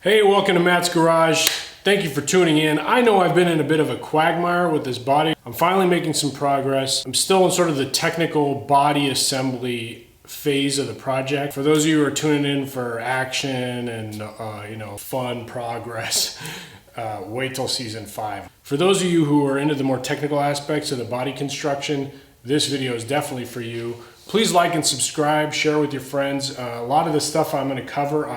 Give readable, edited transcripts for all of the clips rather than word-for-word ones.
Hey, welcome to Matt's Garage. Thank you for tuning in. I know I've been in a bit of a quagmire with this body. I'm finally making some progress. I'm still in sort of the technical body assembly phase of the project. For those of you who are tuning in for action and fun progress, wait till season 5. For those of you who are into the more technical aspects of the body construction, this video is definitely for you. Please like and subscribe, share with your friends. A lot of the stuff I'm going to cover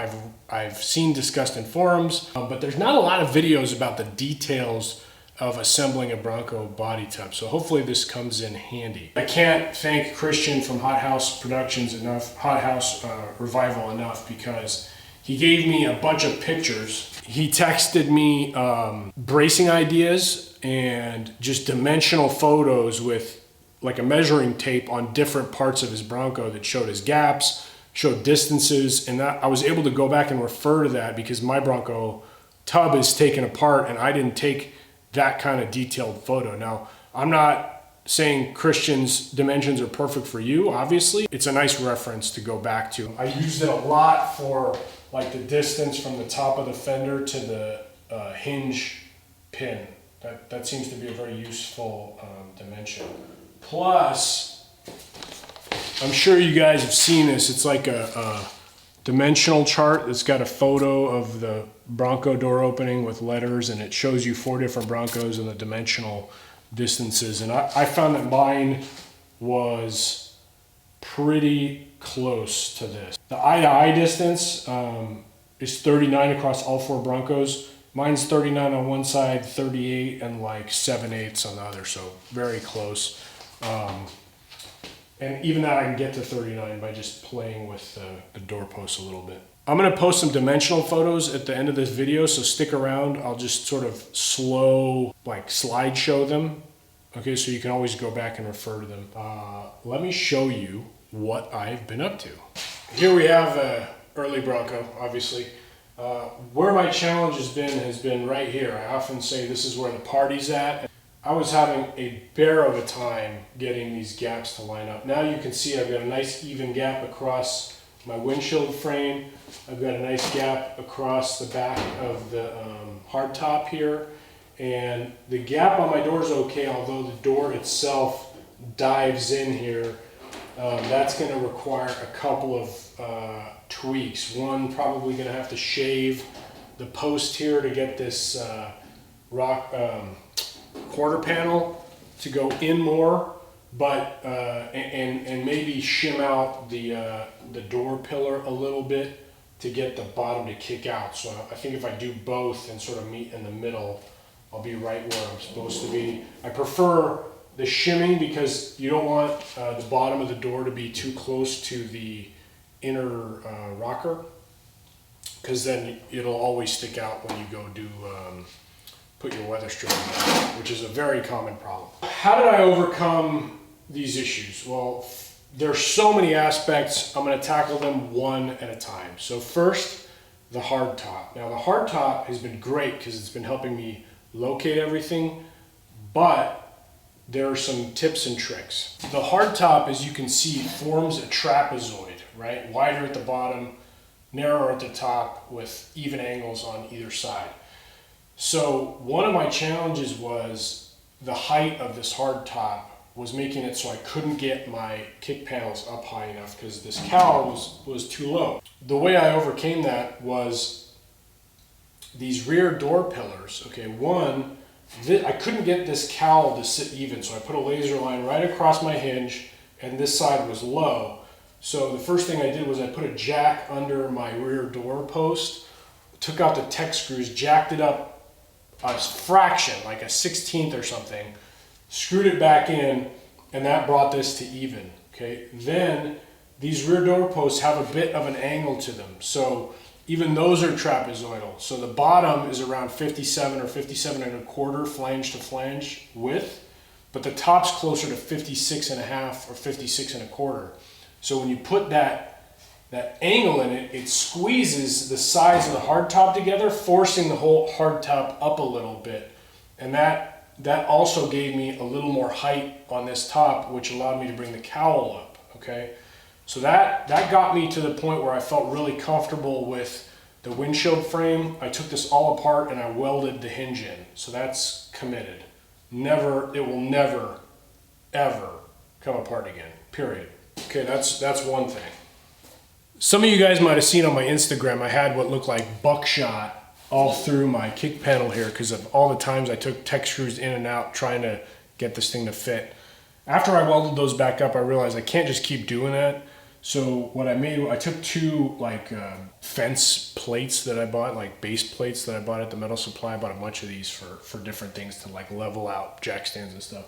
I've seen discussed in forums, but there's not a lot of videos about the details of assembling a Bronco body tub, so hopefully this comes in handy. I can't thank Christian from Hothouse Revival enough, because he gave me a bunch of pictures. He texted me bracing ideas and just dimensional photos with like a measuring tape on different parts of his Bronco that showed his gaps, showed distances, and that I was able to go back and refer to that because my Bronco tub is taken apart and I didn't take that kind of detailed photo. Now, I'm not saying Christian's dimensions are perfect for you, obviously. It's a nice reference to go back to. I used it a lot for like the distance from the top of the fender to the hinge pin. That seems to be a very useful dimension. Plus, I'm sure you guys have seen this. It's like a dimensional chart that's got a photo of the Bronco door opening with letters, and it shows you 4 different Broncos and the dimensional distances. And I found that mine was pretty close to this. The eye-to-eye distance is 39 across all 4 Broncos. Mine's 39 on one side, 38 and like 7/8 on the other, so very close. And even that I can get to 39 by just playing with the doorpost a little bit. I'm gonna post some dimensional photos at the end of this video, so stick around. I'll just sort of slow, like slideshow them. Okay, so you can always go back and refer to them. Let me show you what I've been up to. Here we have a early Bronco, obviously. Where my challenge has been right here. I often say this is where the party's at. I was having a bear of a time getting these gaps to line up. Now you can see I've got a nice even gap across my windshield frame. I've got a nice gap across the back of the hardtop here. And the gap on my door is okay, although the door itself dives in here. That's going to require a couple of tweaks. One, probably going to have to shave the post here to get this quarter panel to go in more, but and maybe shim out the door pillar a little bit to get the bottom to kick out. So I think if I do both and sort of meet in the middle, I'll be right where I'm supposed to be. I prefer the shimming because you don't want the bottom of the door to be too close to the inner rocker, because then it'll always stick out when you go do put your weather strip in, which is a very common problem. How did I overcome these issues? Well, there's so many aspects. I'm going to tackle them one at a time. So first, the hardtop. Now the hardtop has been great because it's been helping me locate everything, but there are some tips and tricks. The hardtop, as you can see, forms a trapezoid, right? Wider at the bottom, narrower at the top, with even angles on either side. So one of my challenges was the height of this hardtop was making it so I couldn't get my kick panels up high enough because this cowl was too low. The way I overcame that was these rear door pillars. Okay, one, I couldn't get this cowl to sit even, so I put a laser line right across my hinge, and this side was low. So the first thing I did was I put a jack under my rear door post, took out the tech screws, jacked it up a fraction, like a 16th or something, screwed it back in, and that brought this to even. Okay, then these rear door posts have a bit of an angle to them, so even those are trapezoidal. So the bottom is around 57 or 57 and a quarter flange to flange width, but the top's closer to 56 and a half or 56 and a quarter. So when you put that angle in it, it squeezes the sides of the hardtop together, forcing the whole hardtop up a little bit. And that also gave me a little more height on this top, which allowed me to bring the cowl up, okay? So that got me to the point where I felt really comfortable with The windshield frame, I took this all apart and I welded the hinge in. So that's committed. Never, it will never, ever come apart again, period. Okay, that's one thing. Some of you guys might have seen on my Instagram, I had what looked like buckshot all through my kick panel here because of all the times I took tech screws in and out trying to get this thing to fit. After I welded those back up, I realized I can't just keep doing that. So what I made, I took two like fence plates that I bought, like base plates that I bought at the metal supply. I bought a bunch of these for different things to like level out jack stands and stuff.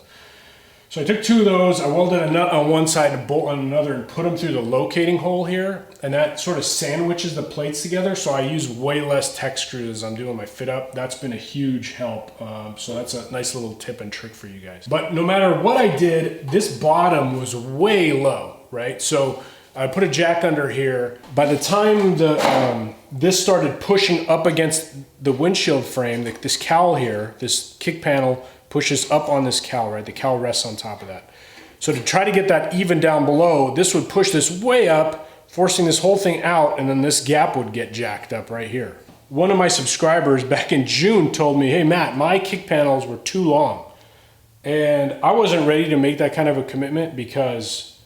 So I took two of those, I welded a nut on one side and a bolt on another and put them through the locating hole here. And that sort of sandwiches the plates together. So I use way less tech screws as I'm doing my fit up. That's been a huge help. So that's a nice little tip and trick for you guys. But no matter what I did, this bottom was way low, right? So I put a jack under here. By the time this started pushing up against the windshield frame, this cowl here, this kick panel pushes up on this cowl, right? The cowl rests on top of that. So to try to get that even down below, this would push this way up, forcing this whole thing out, and then this gap would get jacked up right here. One of my subscribers back in June told me, hey Matt, my kick panels were too long. And I wasn't ready to make that kind of a commitment because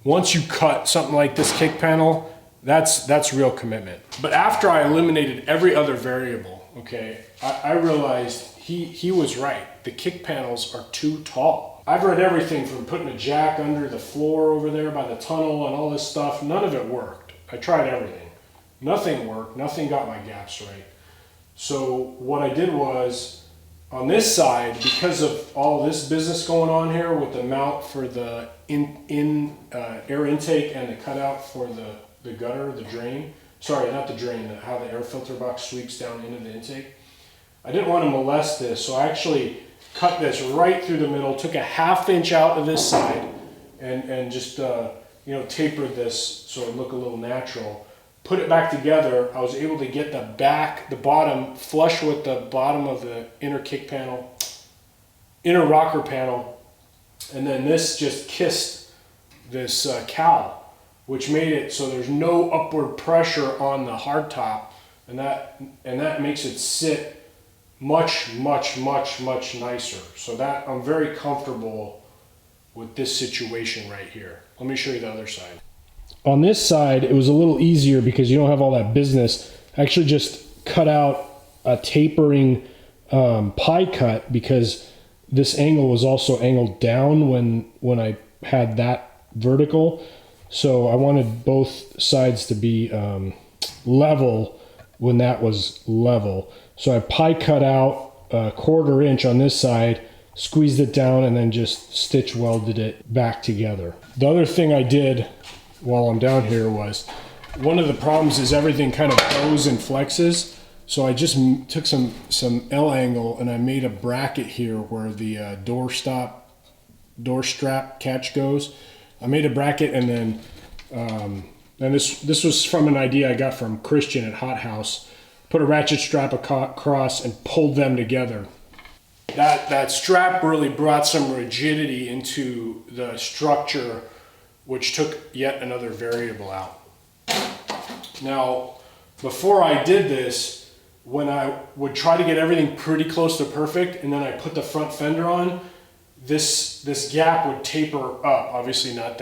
once you cut something like this kick panel, that's real commitment. But after I eliminated every other variable, okay, I realized he was right. The kick panels are too tall. I've read everything from putting a jack under the floor over there by the tunnel and all this stuff. None of it worked. I tried everything. Nothing worked. Nothing got my gaps right. So what I did was, on this side, because of all this business going on here with the mount for the air intake and the cutout for the gutter, the drain, sorry, not the drain, how the air filter box sweeps down into the intake, I didn't want to molest this, so I actually cut this right through the middle, took a ½ inch out of this side, and just tapered this so it looked a little natural. Put it back together. I was able to get the bottom flush with the bottom of the inner kick panel, inner rocker panel, and then this just kissed this cowl, which made it so there's no upward pressure on the hardtop, and that makes it sit much nicer. So that I'm very comfortable with this situation right here. Let me show you the other side. On this side, it was a little easier because you don't have all that business. I actually just cut out a tapering pie cut because this angle was also angled down when I had that vertical. So I wanted both sides to be level when that was level. So I pie cut out a ½ inch on this side, squeezed it down, and then just stitch welded it back together. The other thing I did while I'm down here was, one of the problems is everything kind of bows and flexes. So I just took some L angle and I made a bracket here where the door strap catch goes. I made a bracket, and then and this was from an idea I got from Christian at Hothouse. Put a ratchet strap across and pulled them together. That strap really brought some rigidity into the structure, which took yet another variable out. Now, before I did this, when I would try to get everything pretty close to perfect, and then I put the front fender on, this gap would taper up. Obviously not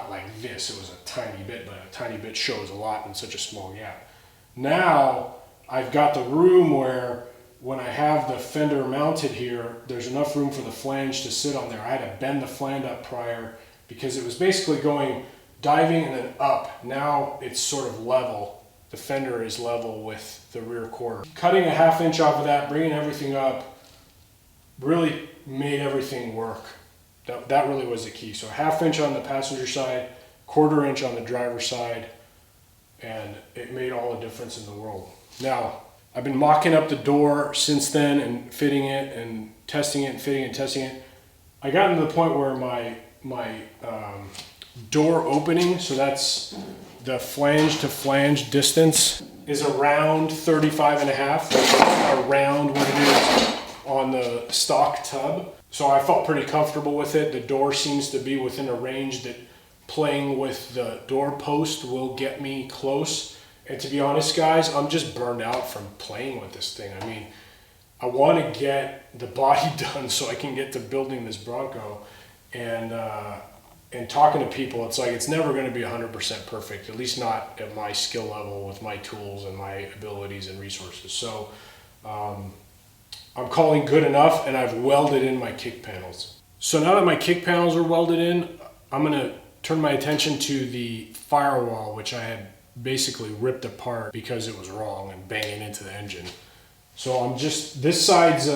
like this. It was a tiny bit, but a tiny bit shows a lot in such a small gap. Now I've got the room where when I have the fender mounted here, there's enough room for the flange to sit on there. I had to bend the flange up prior because it was basically going diving and then up. Now it's sort of level. The fender is level with the rear quarter. Cutting a ½ inch off of that, bringing everything up, really made everything work. That really was the key. So ½ inch on the passenger side, ½ inch on the driver's side, and it made all the difference in the world. Now, I've been mocking up the door since then and fitting it and testing it and fitting it and testing it. I got to the point where my door opening, so that's the flange to flange distance, is around 35.5, around what it is on the stock tub. So I felt pretty comfortable with it. The door seems to be within a range that playing with the door post will get me close. And to be honest, guys, I'm just burned out from playing with this thing. I mean, I want to get the body done so I can get to building this Bronco. And talking to people, it's like it's never going to be 100% perfect, at least not at my skill level with my tools and my abilities and resources. So I'm calling good enough, and I've welded in my kick panels. So now that my kick panels are welded in, I'm going to turn my attention to the Firewall, which I had basically ripped apart because it was wrong and banging into the engine. So I'm just, this side's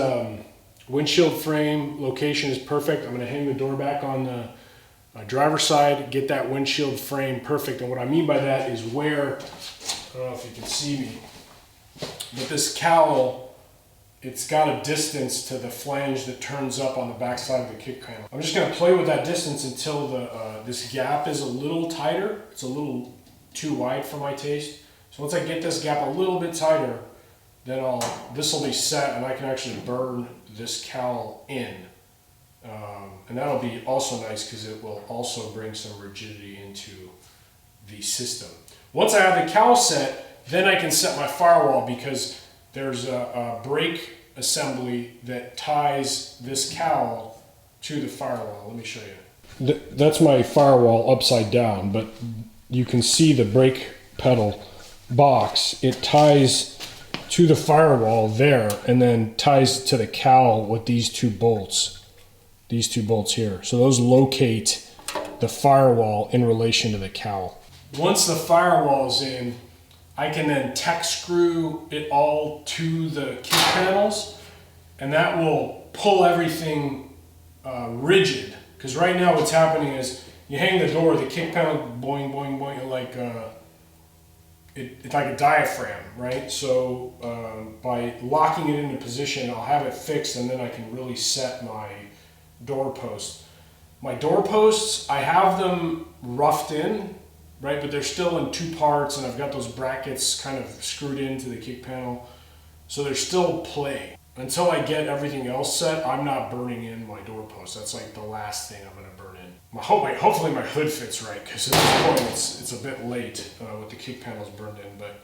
windshield frame location is perfect. I'm going to hang the door back on the driver's side, get that windshield frame perfect. And what I mean by that is where, I don't know if you can see me, but this cowl, it's got a distance to the flange that turns up on the back side of the kick panel. I'm just going to play with that distance until this gap is a little tighter. It's a little too wide for my taste. So once I get this gap a little bit tighter, then this will be set and I can actually burn this cowl in. And that'll be also nice because it will also bring some rigidity into the system. Once I have the cowl set, then I can set my Firewall because there's a brake assembly that ties this cowl to the Firewall. Let me show you. That's my Firewall upside down, but you can see the brake pedal box. It ties to the Firewall there and then ties to the cowl with these two bolts. These two bolts here. So those locate the Firewall in relation to the cowl. Once the Firewall is in, I can then tech screw it all to the kick panels, and that will pull everything rigid. Because right now what's happening is you hang the door, the kick panel boing, boing, boing, like it's like a diaphragm, right? So by locking it into position, I'll have it fixed, and then I can really set my door posts. My door posts, I have them roughed in, right? But they're still in two parts, and I've got those brackets kind of screwed into the kick panel. So there's still play. Until I get everything else set, I'm not burning in my door posts. That's like the last thing I'm gonna burn in. Hopefully my hood fits right, because at this point it's a bit late with the kick panels burned in, but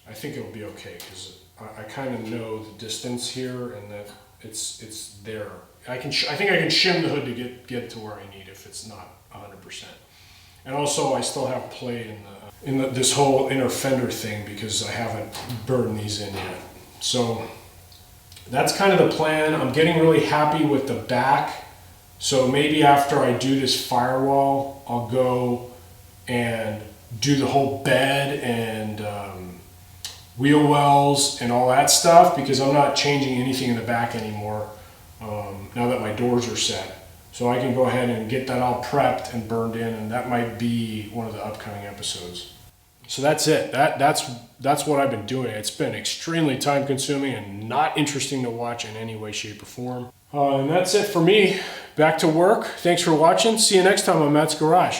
I think it'll be okay, because I kind of know the distance here and that it's there. I think I can shim the hood to get to where I need if it's not 100%. And also I still have play in this whole inner fender thing because I haven't burned these in yet. So that's kind of the plan. I'm getting really happy with the back. So maybe after I do this Firewall, I'll go and do the whole bed and wheel wells and all that stuff, because I'm not changing anything in the back anymore now that my doors are set. So I can go ahead and get that all prepped and burned in, and that might be one of the upcoming episodes. So that's it. That's what I've been doing. It's been extremely time consuming and not interesting to watch in any way, shape, or form. And that's it for me. Back to work. Thanks for watching. See you next time on Matt's Garage.